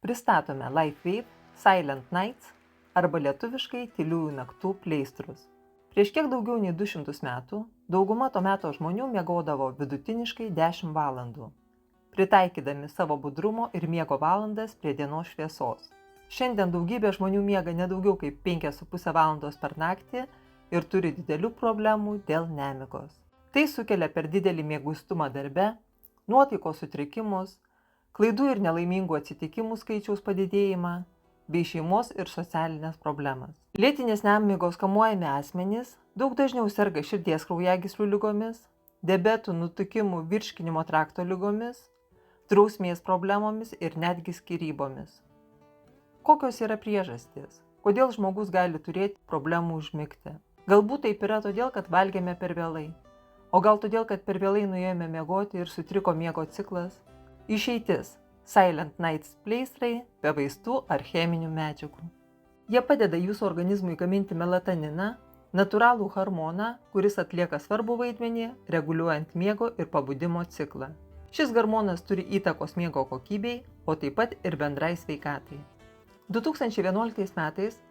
pristatome LifeWave Silent Nights arba lietuviškai tyliųjų naktų pleistrus. Prieš kiek daugiau nei 200 metų dauguma to meto žmonių miegodavo vidutiniškai 10 valandų, pritaikydami savo budrumo ir miego valandas prie dienos šviesos. Šiandien daugybė žmonių miega nedaugiau kaip 5,5 valandos per naktį ir turi didelių problemų dėl nemigos. Tai sukelia per didelį mieguistumą darbe, nuotaikos sutrikimus, klaidų ir nelaimingų atsitikimų skaičiaus padidėjimą bei šeimos ir socialinės problemas. Lėtinės nemigos kamuojami asmenys daug dažniau serga širdies kraujagyslių ligomis, diabetų, nutukimų, virškinimo trakto ligomis, drausmės problemomis ir netgi skyrybomis. Kokios yra priežastys? Kodėl žmogus gali turėti problemų užmigti? Galbūt taip yra todėl, kad valgėme per vėlai. O gal todėl, kad per vėlai nuėjome miegoti ir sutriko miego ciklas? Išeitis – Silent Nights pleistrai be vaistų ar cheminių medžiagų. Jie padeda jūsų organizmui gaminti melatoniną, natūralų hormoną, kuris atlieka svarbų vaidmenį, reguliuojant miego ir pabudimo ciklą. Šis hormonas turi įtakos miego kokybei, o taip pat ir bendrai sveikatai. 2011 metais,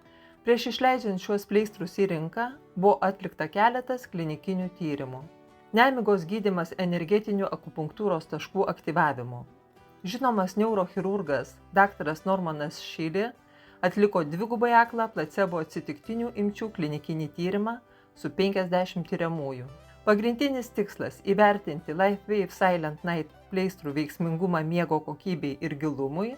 prieš išleidžiant šiuos pleistrus į rinką, buvo atlikta keletas klinikinių tyrimų. Nemigos gydymas energetinių akupunktūros taškų aktyvavimu. Žinomas neurochirurgas dr. Normanas Šili atliko dvigubai aklą placebo atsitiktinių imčių klinikinį tyrimą su 50 tyriamųjų. Pagrindinis tikslas – įvertinti LifeWave Silent Night pleistrų veiksmingumą miego kokybei ir gilumui.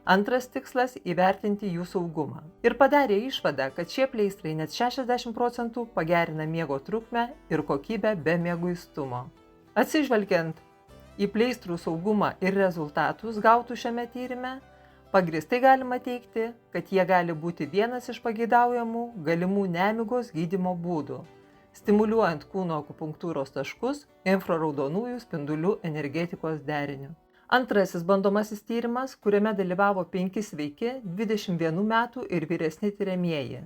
Antras tikslas – įvertinti jų saugumą. Ir padarė išvadą, kad šie pleistrai net 60% pagerina miego trukmę ir kokybę be mieguistumo. Atsižvelgiant į pleistrų saugumą ir rezultatus gautų šiame tyrime, pagrįstai galima teigti, kad jie gali būti vienas iš pageidaujamų galimų nemigos gydymo būdų, stimuliuojant kūno akupunktūros taškus infraraudonųjų spindulių energetikos deriniu. Antrasis bandomasis tyrimas, kuriame dalyvavo 5 sveiki 21 metų ir vyresni tiriamieji,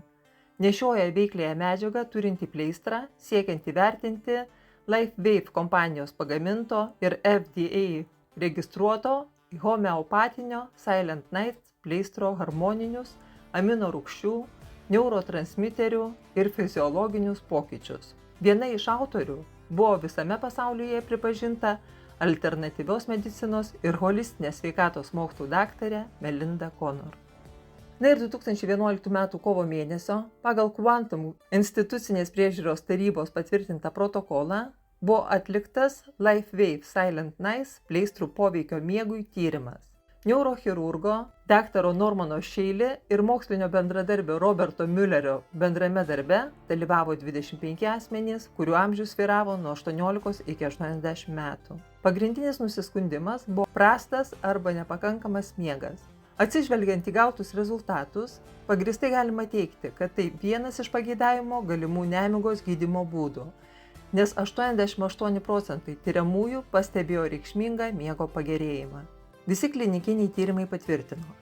nešioja veikliąją medžiagą turintį pleistrą, siekiant įvertinti LifeWave kompanijos pagaminto ir FDA registruoto homeopatinio Silent Nights pleistro harmoninius amino rūgščių, neurotransmiterių ir fiziologinius pokyčius. Viena iš autorių buvo visame pasaulyje pripažinta alternatyvios medicinos ir holistinės sveikatos mokslų daktarė Melinda Connor. Na ir 2011 m. kovo mėnesio pagal Quantum institucinės priežiūros tarybos patvirtintą protokolą buvo atliktas LifeWave Silent Nights pleistrų poveikio miegui tyrimas. Neurochirurgo dr. Normano Šili ir mokslinio bendradarbio Roberto Müllerio bendrame darbe dalyvavo 25 asmenys, kurių amžius svyravo nuo 18 iki 80 metų. Pagrindinis nusiskundimas buvo prastas arba nepakankamas miegas. Atsižvelgiant į gautus rezultatus, pagrįstai galima teigti, kad tai vienas iš pageidavimo galimų nemigos gydymo būdų, nes 88% tyriamųjų pastebėjo reikšmingą miego pagerėjimą. Visi klinikiniai tyrimai patvirtino,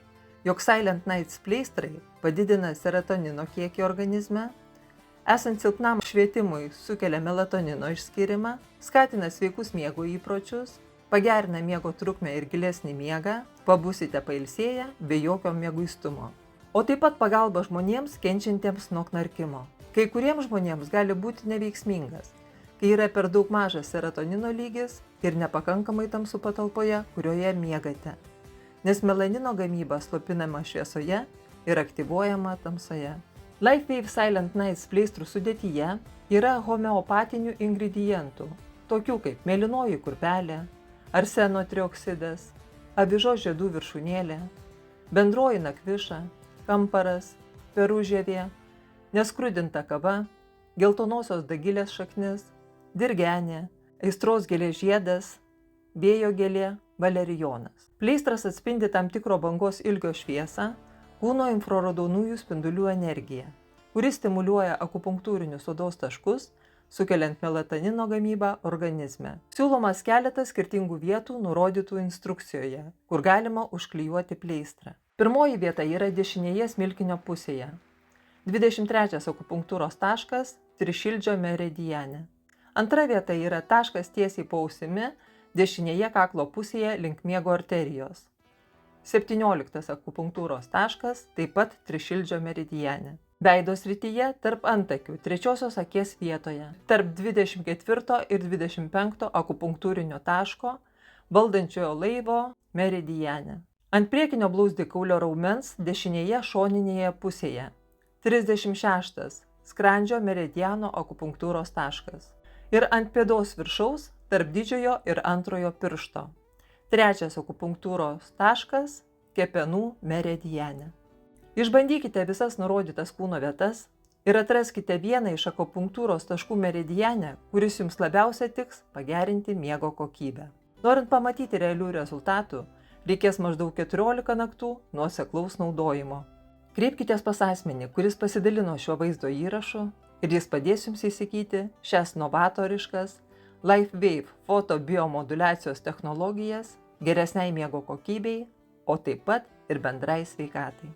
jog Silent Nights pleistrai padidina serotonino kiekį organizme, esant silpnam švietimui sukelia melatonino išskyrimą, skatina sveikus miego įpročius, pagerina miego trukmę ir gilesnį miegą, pabusite pailsėję be jokio mieguistumo. O taip pat pagalba žmonėms kenčiantiems nuo knarkimo. Kai kuriems žmonėms gali būti neveiksmingas, kai yra per daug mažas serotonino lygis ir nepakankamai tamsu patalpoje, kurioje miegate, nes melanino gamyba slopinama šviesoje ir aktyvuojama tamsoje. LifeWave Silent Nights pleistrų sudėtyje yra homeopatinių ingredientų, tokių kaip mėlynoji kurpelė, arseno trioksidas, avižos žiedų viršūnėlė, bendroji nakviša, kamparas, peružievė, neskrudinta kava, geltonosios dagilės šaknis, dirgenė, aistros gėlės žiedas, vėjo gėlė, valerijonas. Pleistras atspindi tam tikro bangos ilgio šviesą, kūno infraraudonųjų spindulių energiją, kuris stimuliuoja akupunktūrinius odos taškus, sukeliant melatonino gamybą organizme. Siūlomas keletas skirtingų vietų nurodytų instrukcijoje, kur galima užklijuoti pleistrą. Pirmoji vieta yra dešinėje smilkinio pusėje. 23 akupunktūros taškas trišildžio meridiane. Antra vieta yra taškas tiesiai po ausimi, dešinėje kaklo pusėje link miego arterijos. 17 akupunktūros taškas taip pat trišildžio meridiane. Veido srityje tarp antakių trečiosios akies vietoje, tarp 24 ir 25 akupunktūrinio taško, valdančiojo laivo meridiane. Ant priekinio blauzdikaulio raumens dešinėje šoninėje pusėje. 36 skrandžio meridiano akupunktūros taškas. Ir ant pėdos viršaus tarp didžiojo ir antrojo piršto. 3 akupunktūros taškas kepenų meridiane. Išbandykite visas nurodytas kūno vietas ir atraskite vieną iš akupunktūros taškų meridiane, kuris jums labiausiai tiks pagerinti miego kokybę. Norint pamatyti realių rezultatų, reikės maždaug 14 naktų nuoseklaus naudojimo. Kreipkitės pas asmenį, kuris pasidalino šiuo vaizdo įrašu ir jis padės jums įsigyti šias novatoriškas LifeWave fotobiomoduliacijos technologijas geresniai miego kokybei, o taip pat ir bendrai sveikatai.